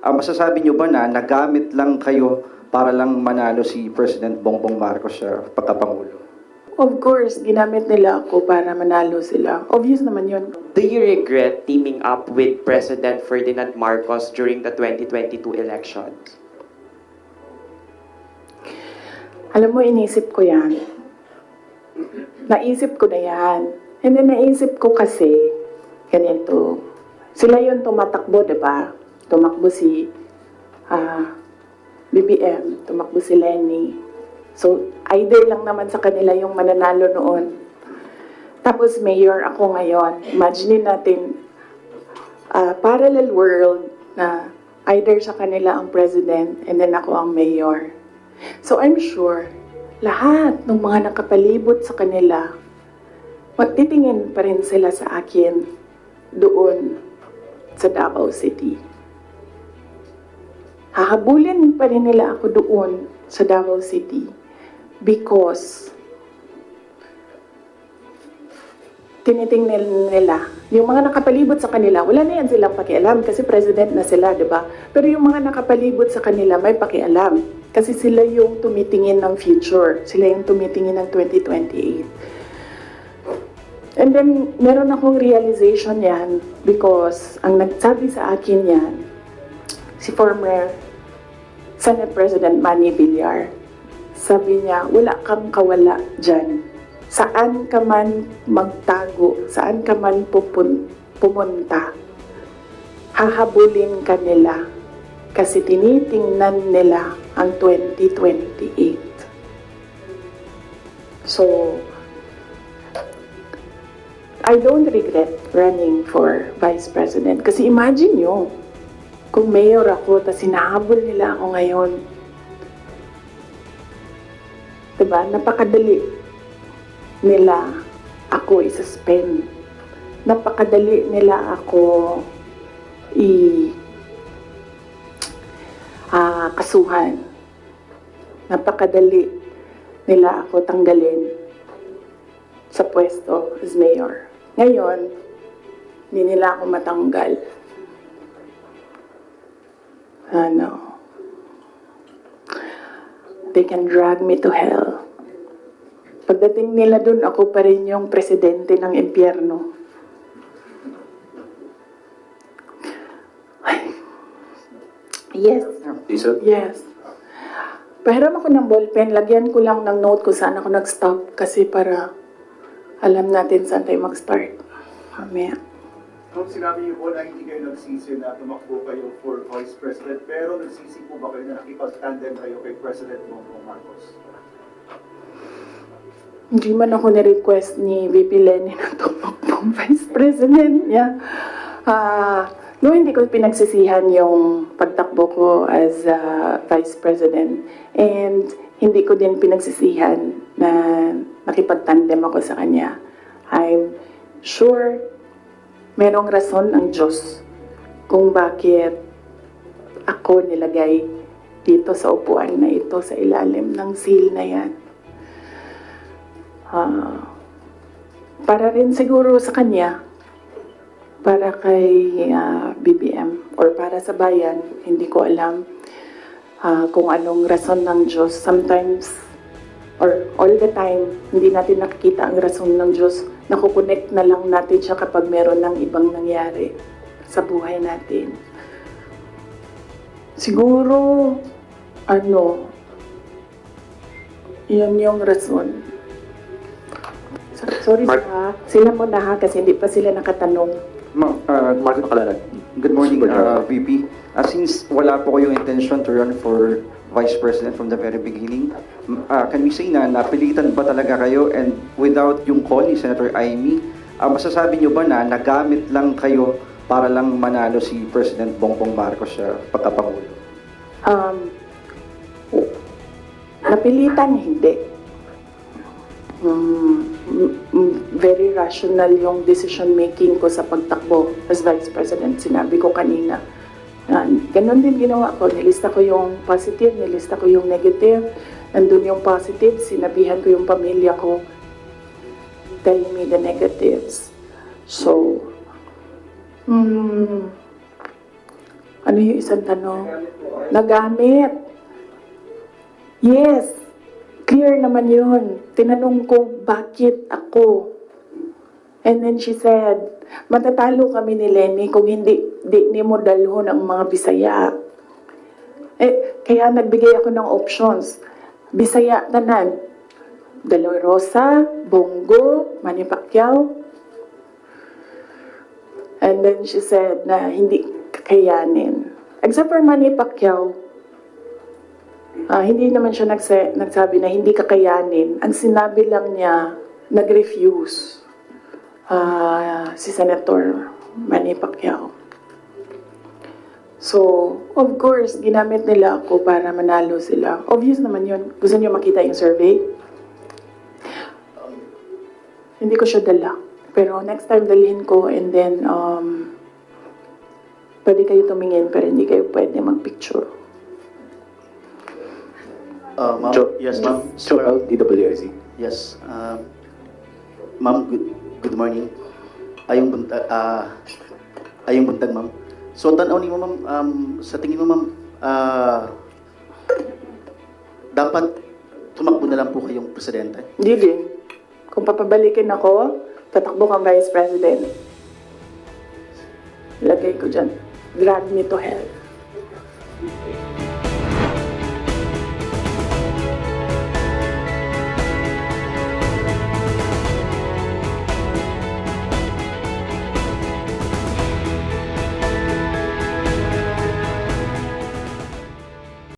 Masasabi niyo ba na nagamit lang kayo para lang manalo si President Bongbong Marcos sa pagkapangulo? Of course, ginamit nila ako para manalo sila. Obvious naman yun. Do you regret teaming up with President Ferdinand Marcos during the 2022 elections? Alam mo, inisip ko yan. Naisip ko na yan. And then naisip ko kasi, ganito, sila yung tumatakbo, diba? Tumakbo si BBM, tumakbo si Lenny. So, either lang naman sa kanila yung mananalo noon. Tapos mayor ako ngayon. Imagine natin, parallel world na either sa kanila ang president and then ako ang mayor. So I'm sure, lahat ng mga nakapalibot sa kanila, magtitingin pa rin sila sa akin doon sa Davao City. Hahabulin pa rin nila ako doon sa Davao City because tinitingnan nila, yung mga nakapalibot sa kanila, wala na yan silang pakialam kasi president na sila, di ba? Pero yung mga nakapalibot sa kanila may pakialam kasi sila yung tumitingin ng future, sila yung tumitingin ng 2028. And then, meron akong realization yan because ang nagsabi sa akin yan, si former Senate President Manny Villar. Sabi niya, wala kang kawala dyan. Saan ka man magtago, saan ka man pumunta, hahabulin ka nila kasi tinitingnan nila ang 2028. So, I don't regret running for Vice President. Kasi imagine nyo, kung mayor ako, tapos hinahabol nila ako ngayon. Diba? Napakadali nila ako i-suspend. Napakadali nila ako kasuhan. Napakadali nila ako tanggalin sa pwesto as mayor. Ngayon, hindi nila ako matanggal. They can drag me to hell. Pagdating nila dun, ako pa rin yung presidente ng impyerno. Yes. Yes. Pahiram ako ng ballpen, lagyan ko lang ng note kung saan ako nag-stop kasi para alam natin saan tayo mag-start. Mamaya. Kung sinabi niyo po na hindi kayo nagsisi na tumakbo kayo for Vice President, pero nagsisi po ba kayo na nakipag-tandem kayo kay President Bongbong Marcos? Hindi man ako ni-request ni VP Lenny na tumakbong Vice President niya. No, hindi ko pinagsisihan yung pagtakbo ko as Vice President. And hindi ko din pinagsisihan na nakipagtandem ako sa kanya. I'm sure merong rason ang Diyos kung bakit ako nilagay dito sa upuan na ito, sa ilalim ng seal na yan. Para rin siguro sa kanya, para kay BBM, or para sa bayan, hindi ko alam kung anong rason ng Diyos. Sometimes, or all the time, hindi natin nakikita ang rason ng Diyos. Nakukonect na lang natin siya kapag meron ng ibang nangyari sa buhay natin. Siguro, yun yung rason. Sorry ha, sila muna ha, kasi hindi pa sila nakatanong. Mark Makalanan. Good morning, VP. Since wala po kayong intention to run for Vice President from the very beginning, can we say na napilitan ba talaga kayo and without yung call ni Senator Amy, masasabi niyo ba na nagamit lang kayo para lang manalo si President Bongbong Marcos sa pagkapangulo? Napilitan, hindi. Very rational yung decision making ko sa pagtakbo as Vice President. Sinabi ko kanina, ganun din ginawa ko. Nilista ko yung positive, nilista ko yung negative. Nandun yung positive, sinabihan ko yung pamilya ko, tell me the negatives. So, Ano yung isang tanong? Nagamit. Yes. Clear naman yun. Tinanong ko, bakit ako? And then she said, matatalo kami ni Lenny kung di mo dalhon ang mga Bisaya. Kaya nagbigay ako ng options. Bisaya tanan. Dolorosa, Bongo, Manny Pacquiao. And then she said na hindi kakayanin. Except for Manny Pacquiao, hindi naman siya nagsabi na hindi kakayanin. Ang sinabi lang niya, nag-refuse si Senator Manny Pacquiao. So, of course, ginamit nila ako para manalo sila. Obvious naman yun. Gusto niyo makita yung survey? Hindi ko siya dala. Pero next time dalhin ko and then pwede kayo tumingin pero hindi kayo pwede magpicture. Ma'am, yes, ma'am. Joel, DWIC. Yes. Ma'am, good morning. Ayong buntag, ma'am. So, tanaw ni mo, ma'am, sa tingin mo, ma'am, dapat tumakbo na lang po kayong presidente? Hindi din. Kung papabalikin ako, tatakbo kang Vice President. Lagay ko dyan. Drag me to hell.